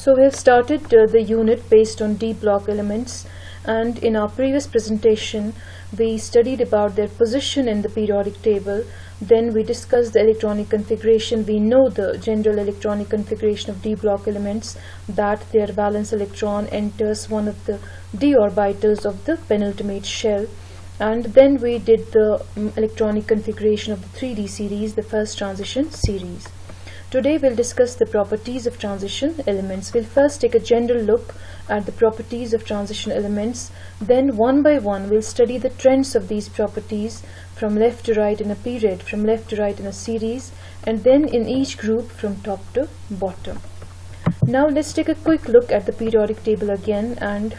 So we have started the unit based on D block elements, and in our previous presentation we studied about their position in the periodic table. Then we discussed the electronic configuration. We know the general electronic configuration of D block elements, that their valence electron enters one of the d orbitals of the penultimate shell. And then we did the electronic configuration of the 3D series, the first transition series. Today we'll discuss the properties of transition elements. We'll first take a general look at the properties of transition elements. Then one by one we'll study the trends of these properties from left to right in a period, from left to right in a series, and then in each group from top to bottom. Now let's take a quick look at the periodic table again and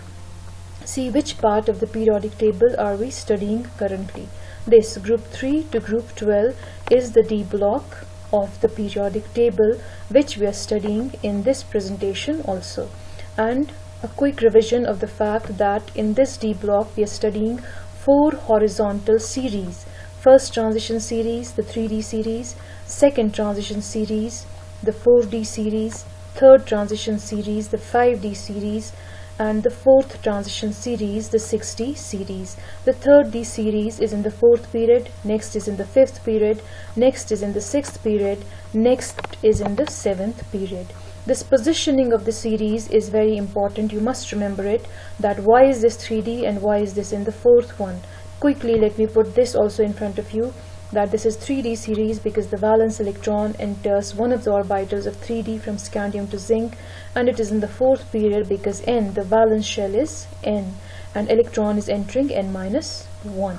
see which part of the periodic table are we studying currently. This group 3 to group 12 is the D block of the periodic table, which we are studying in this presentation also. And a quick revision of the fact that in this D block we are studying 4 horizontal series. First transition series, the 3D series; second transition series, the 4D series; third transition series, the 5D series; and the fourth transition series, the 6D series. The third D series is in the 4th period, next is in the 5th period, next is in the 6th period, next is in the 7th period. This positioning of the series is very important. You must remember it, that why is this 3D and why is this in the 4th one. Quickly let me put this also in front of you, that this is 3D series because the valence electron enters one of the orbitals of 3D from scandium to zinc, and it is in the 4th period because N, the valence shell, is N and electron is entering N-1.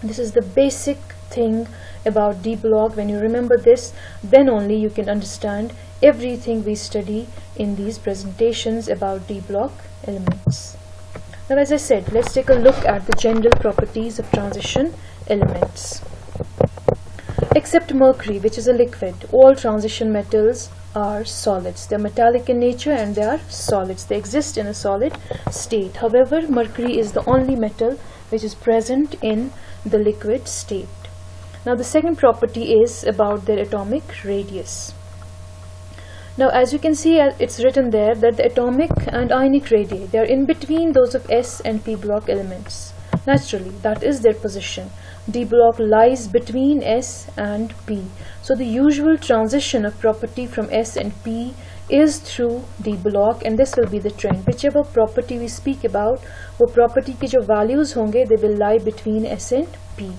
This is the basic thing about D block. When you remember this, then only you can understand everything we study in these presentations about D block elements. Now, as I said, let's take a look at the general properties of transition elements. Except mercury, which is a liquid, all transition metals are solids. They are metallic in nature and they are solids. They exist in a solid state. However, mercury is the only metal which is present in the liquid state. Now, the second property is about their atomic radius. Now, as you can see, it's written there that the atomic and ionic radii, they are in between those of S and P block elements. Naturally, that is their position. D block lies between S and P. So the usual transition of property from S and P is through D block, and this will be the trend. Whichever property we speak about, वो property के जो values होंगे, they will lie between S and P.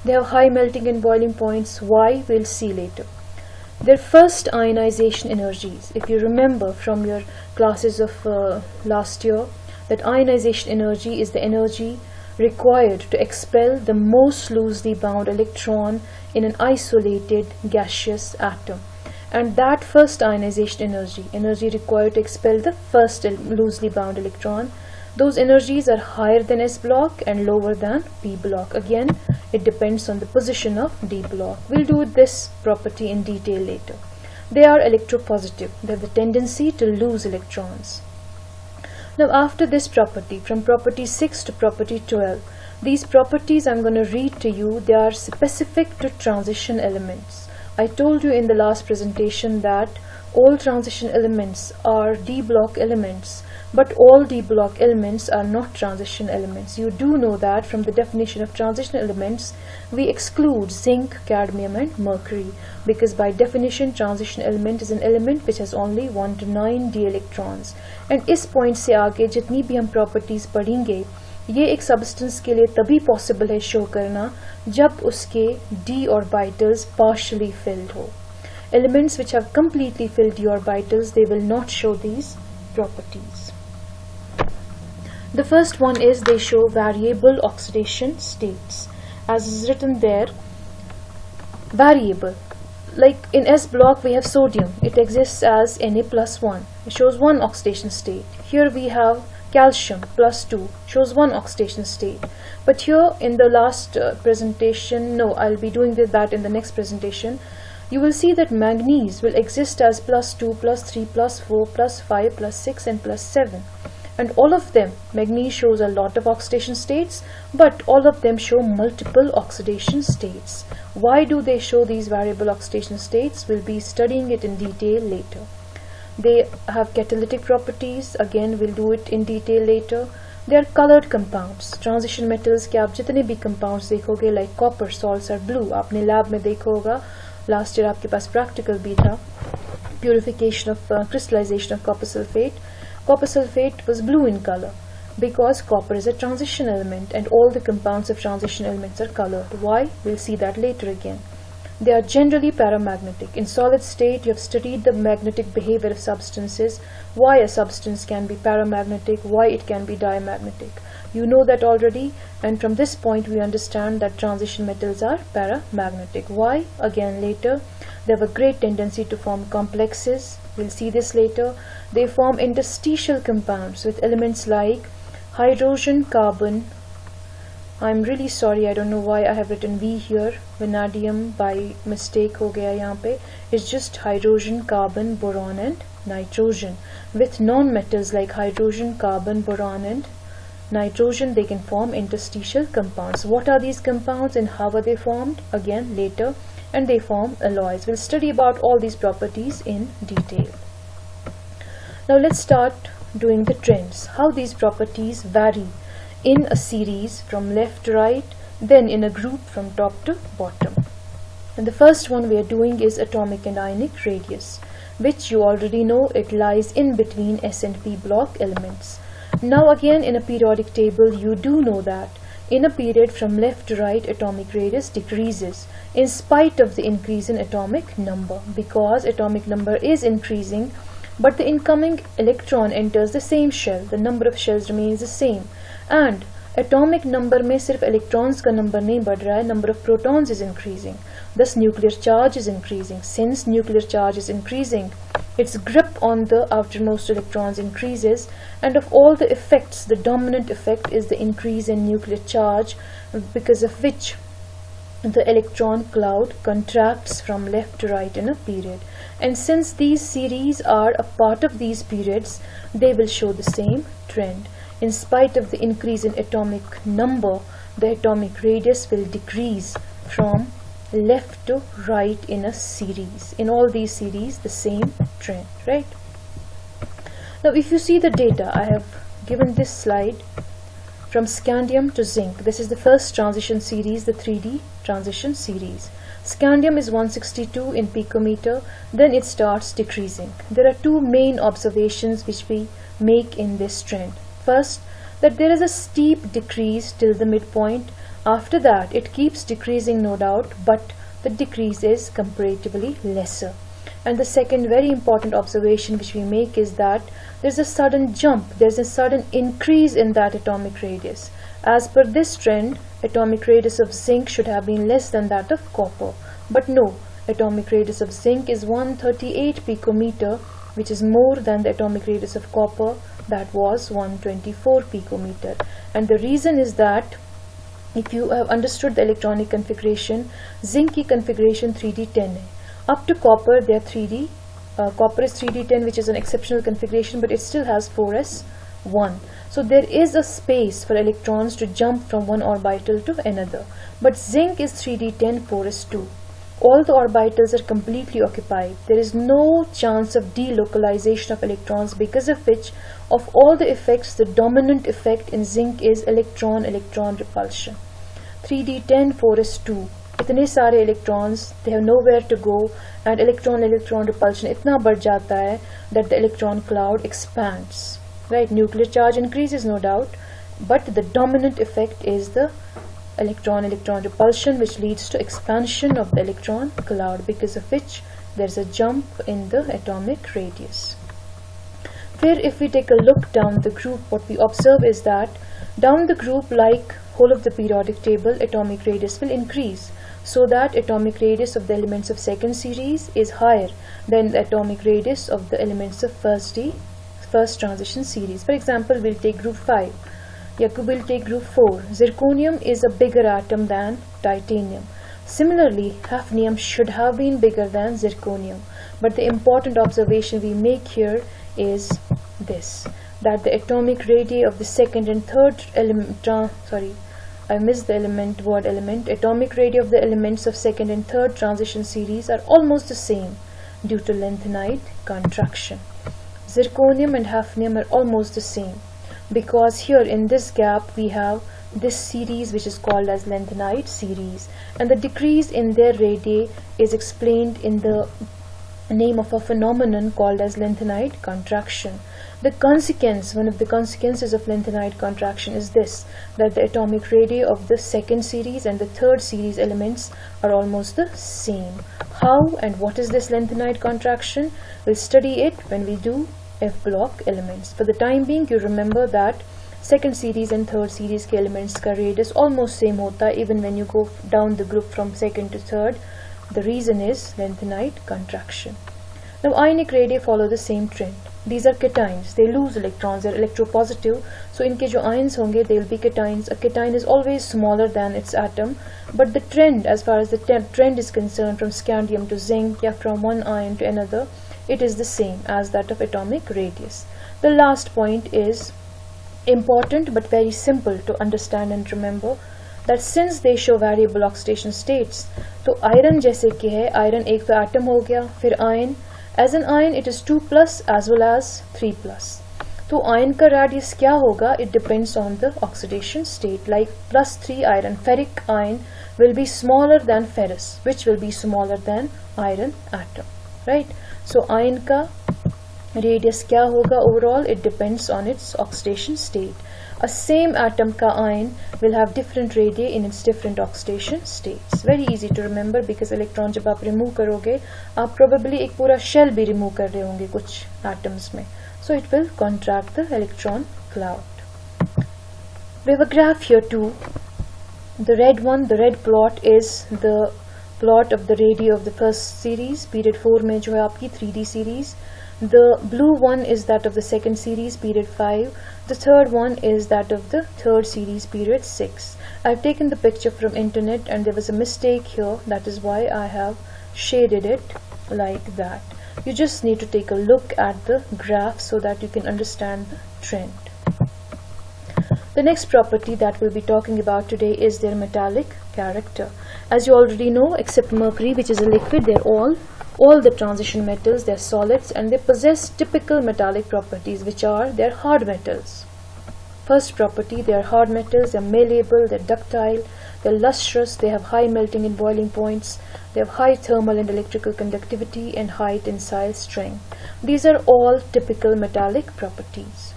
They have high melting and boiling points. Why? We'll see later. Their first ionization energies, if you remember from your classes of last year, that ionization energy is the energy required to expel the most loosely bound electron in an isolated gaseous atom. And that first ionization energy required to expel the first loosely bound electron, those energies are higher than S block and lower than P block. Again, it depends on the position of D block. We'll do this property in detail later. They are electropositive. They have the tendency to lose electrons. Now, after this property, from property 6 to property 12, these properties I'm going to read to you, they are specific to transition elements. I told you in the last presentation that all transition elements are D block elements, but all D block elements are not transition elements. You do know that from the definition of transition elements, we exclude zinc, cadmium and mercury, because by definition transition element is an element which has only 1 to 9 d electrons. And इस point से आगे जितनी भी हम properties पढ़ेंगे, ये एक substance के लिए तभी possible है show करना जब उसके d orbitals partially filled हो. Elements which have completely filled d orbitals, they will not show these properties. The first one is they show variable oxidation states. As is written there, variable. Like in S block we have sodium. It exists as Na+1. It shows one oxidation state. Here we have calcium +2. Shows one oxidation state. But here in the last presentation, no, I'll be doing that in the next presentation. You will see that manganese will exist as +2, +3, +4, +5, +6 and +7. And all of them, manganese shows a lot of oxidation states, but all of them show multiple oxidation states. Why do they show these variable oxidation states? We'll be studying it in detail later. They have catalytic properties. Again, we'll do it in detail later. They are colored compounds. Transition metals के आप जितने भी compounds देखोगे, like copper salts are blue. आपने lab में देखा होगा, last year आपके पास practical भी था. Purification of crystallization of copper sulfate. Copper sulfate was blue in color because copper is a transition element and all the compounds of transition elements are colored. Why? We'll see that later again. They are generally paramagnetic. In solid state, you have studied the magnetic behavior of substances, why a substance can be paramagnetic, why it can be diamagnetic. You know that already, and from this point we understand that transition metals are paramagnetic. Why? Again later. They have a great tendency to form complexes. We'll see this later. They form interstitial compounds with elements like hydrogen, carbon. I'm really sorry, I don't know why I have written V here. Vanadium by mistake ho gaya yahan pe. It's just hydrogen, carbon, boron and nitrogen. With non-metals like hydrogen, carbon, boron and nitrogen, they can form interstitial compounds. What are these compounds and how are they formed? Again later. And they form alloys. We'll study about all these properties in detail. Now let's start doing the trends. How these properties vary in a series from left to right, then in a group from top to bottom. And the first one we are doing is atomic and ionic radius, which you already know it lies in between S and P block elements. Now again in a periodic table you do know that in a period from left to right atomic radius decreases in spite of the increase in atomic number, because atomic number is increasing but the incoming electron enters the same shell, the number of shells remains the same, and atomic number में सिर्फ electrons का number नहीं बढ़ रहा है, number of protons is increasing, thus nuclear charge is increasing. Since nuclear charge is increasing, its grip on the outermost electrons increases, and of all the effects, the dominant effect is the increase in nuclear charge, because of which the electron cloud contracts from left to right in a period. And since these series are a part of these periods, they will show the same trend. In spite of the increase in atomic number, the atomic radius will decrease from left to right in a series. In all these series, the same trend, right? Now, if you see the data, I have given this slide from scandium to zinc. This is the first transition series, the 3D transition series. Scandium is 162 in picometer, then it starts decreasing. There are two main observations which we make in this trend. First, that there is a steep decrease till the midpoint. After that, it keeps decreasing, no doubt, but the decrease is comparatively lesser. And the second very important observation which we make is that there's a sudden jump, there's a sudden increase in that atomic radius. As per this trend, atomic radius of zinc should have been less than that of copper. But no, atomic radius of zinc is 138 picometer, which is more than the atomic radius of copper, that was 124 picometer. And the reason is that if you have understood the electronic configuration, zinc की configuration 3D10 है. Up to copper, they are 3D. Copper is 3D10, which is an exceptional configuration, but it still has 4s1. So there is a space for electrons to jump from one orbital to another. But zinc is 3D10, 4s2. All the orbitals are completely occupied. There is no chance of delocalization of electrons, because of which, of all the effects, the dominant effect in zinc is electron-electron repulsion. 3D10, 4s2. इतने सारे electrons, they have nowhere to go, and electron-electron repulsion इतना बढ़ जाता है that the electron cloud expands. Right? Nuclear charge increases, no doubt, but the dominant effect is the electron-electron repulsion, which leads to expansion of the electron cloud, because of which there's a jump in the atomic radius. Here, if we take a look down the group, what we observe is that down the group, like whole of the periodic table, atomic radius will increase, so that atomic radius of the elements of second series is higher than the atomic radius of the elements of first transition series. For example, we'll take group 5. We'll take group 4. Zirconium is a bigger atom than titanium. Similarly, hafnium should have been bigger than zirconium. But the important observation we make here is this, that the atomic radii of the second and third element, I missed the word element. Atomic radii of the elements of second and third transition series are almost the same due to lengthenite contraction. Zirconium and hafnium are almost the same, because here in this gap we have this series which is called as lanthanide series, and the decrease in their radii is explained in the name of a phenomenon called as lanthanide contraction. The consequence, one of the consequences of lanthanide contraction is this, that the atomic radii of the second series and the third series elements are almost the same. How and what is this lanthanide contraction? We'll study it when we do F block elements. For the time being, you remember that second series and third series के elements का radius almost same होता है even when you go down the group from second to third. The reason is lanthanide contraction. Now ionic radii follow the same trend. These are cations. They lose electrons. They are electropositive. So इनके जो ions होंगे, they will be cations. A cation is always smaller than its atom. But the trend, as far as the trend is concerned, from scandium to zinc, या from one ion to another, it is the same as that of atomic radius. The last point is important but very simple to understand and remember, that since they show variable oxidation states, तो iron जैसे कि है, iron एक तो atom हो गया, फिर ion, as an ion it is 2 plus as well as 3 plus. तो ion का radius क्या होगा? It depends on the oxidation state. Like +3 iron, ferric ion will be smaller than ferrous, which will be smaller than iron atom, right? So ion का radius क्या होगा overall? It depends on its oxidation state. A same atom का ion will have different radii in its different oxidation states. Very easy to remember because electron जब आप remove करोगे, आप probably एक पूरा shell भी remove कर रहे होंगे कुछ atoms में. So it will contract the electron cloud. We have a graph here too. The red one, the red plot is the plot of the radii of the first series, period 4 में जो है आपकी 3D series. The blue one is that of the second series, period 5. The third one is that of the third series, period 6. I have taken the picture from internet and there was a mistake here. That is why I have shaded it like that. You just need to take a look at the graph so that you can understand the trend. The next property that we'll be talking about today is their metallic character. As you already know, except mercury, which is a liquid, they're all the transition metals, they're solids, and they possess typical metallic properties, which are they're hard metals. First property, they are hard metals, they're malleable, they're ductile, they're lustrous, they have high melting and boiling points, they have high thermal and electrical conductivity, and high tensile strength. These are all typical metallic properties.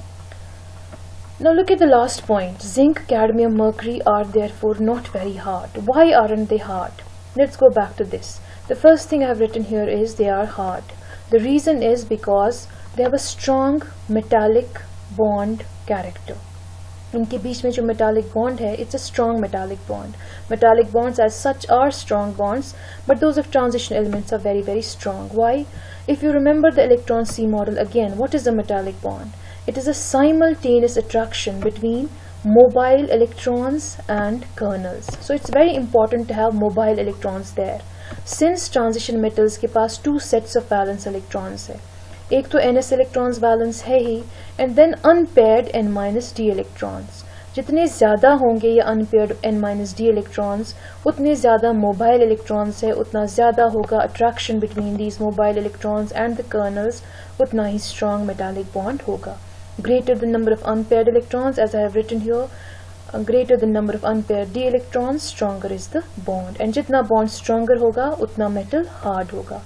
Now look at the last point. Zinc, cadmium, mercury are therefore not very hard. Why aren't they hard? Let's go back to this. The first thing I have written here is they are hard. The reason is because they have a strong metallic bond character. इनके बीच में जो metallic bond है, it's a strong metallic bond. Metallic bonds as such are strong bonds, but those of transition elements are very, very strong. Why? If you remember the electron C model again, what is a metallic bond? It is a simultaneous attraction between mobile electrons and kernels. So it's very important to have mobile electrons there. Since transition metals के पास two sets of valence electrons है, एक तो ns electrons valence है ही, and then unpaired n-d electrons. जितने ज़्यादा होंगे ये unpaired n-d electrons, उतने ज़्यादा mobile electrons है, उतना ज़्यादा होगा attraction between these mobile electrons and the kernels, उतना ही strong metallic bond होगा. Greater the number of unpaired electrons, as I have written here, greater the number of unpaired d electrons, stronger is the bond. And jitna bond stronger hoga, utna metal hard hoga.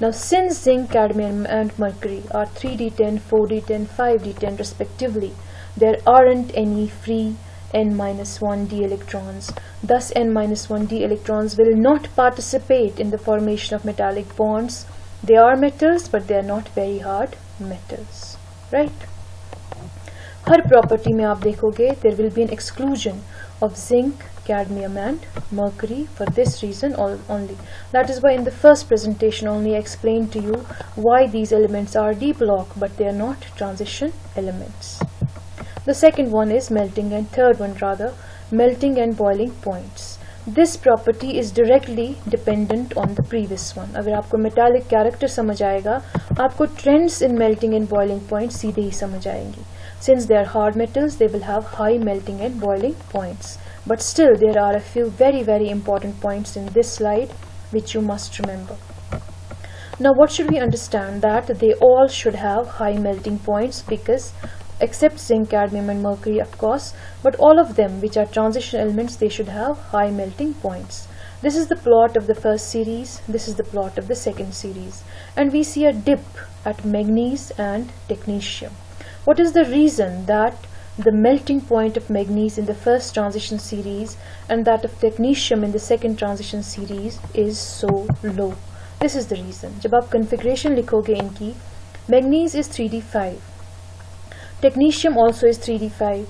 Now since zinc, cadmium and mercury are 3d10, 4d10, 5d10 respectively, there aren't any free n-1d electrons. Thus n-1d electrons will not participate in the formation of metallic bonds. They are metals, but they are not very hard metals. Right? Her property में आप देखोगे there will be an exclusion of zinc, cadmium and mercury for this reason only. That is why in the first presentation only I explained to you why these elements are d block but they are not transition elements. The second one is melting, and third one rather, melting and boiling points. This property is directly dependent on the previous one. अगर आपको metallic character समझ आएगा, आपको trends in melting and boiling points सीधे ही समझ आएंगी. Since they are hard metals, they will have high melting and boiling points. But still, there are a few very, very important points in this slide which you must remember. Now what should we understand? That they all should have high melting points, because except zinc, cadmium and mercury of course, but all of them which are transition elements, they should have high melting points. This is the plot of the first series, this is the plot of the second series, and we see a dip at manganese and technetium. What is the reason that the melting point of manganese in the first transition series and that of technetium in the second transition series is so low? This is the reason. जब आप configuration लिखोगे इनकी, manganese is 3d5, technetium also is 3d5.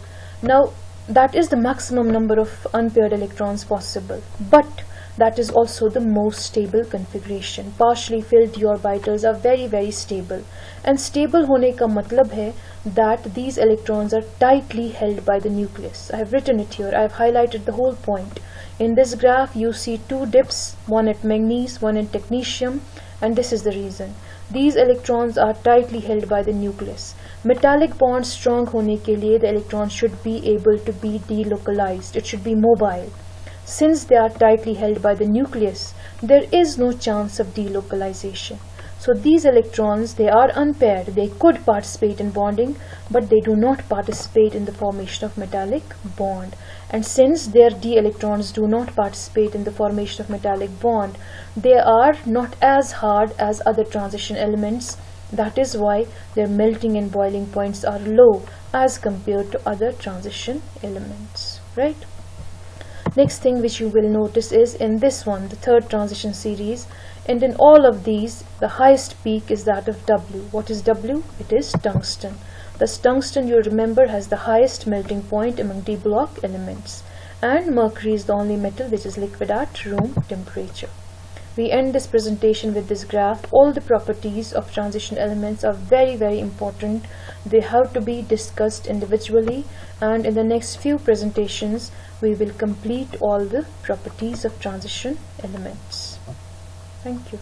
Now that is the maximum number of unpaired electrons possible, but that is also the most stable configuration. Partially filled d orbitals are very stable, and stable होने का मतलब है that these electrons are tightly held by the nucleus. I have written it here, I have highlighted the whole point. In this graph you see two dips, one at manganese, one in technetium, and this is the reason. These electrons are tightly held by the nucleus. Metallic bonds strong होने के लिए the electron should be able to be delocalized, it should be mobile. Since they are tightly held by the nucleus, there is no chance of delocalization. So these electrons, they are unpaired, they could participate in bonding, but they do not participate in the formation of metallic bond. And since their d electrons do not participate in the formation of metallic bond, they are not as hard as other transition elements. That is why their melting and boiling points are low as compared to other transition elements, right? Next thing which you will notice is in this one, the third transition series, and in all of these the highest peak is that of W. What is W? It is tungsten. Thus tungsten, you remember, has the highest melting point among d block elements, and mercury is the only metal which is liquid at room temperature. We end this presentation with this graph. All the properties of transition elements are very important. They have to be discussed individually, and in the next few presentations we will complete all the properties of transition elements. Thank you.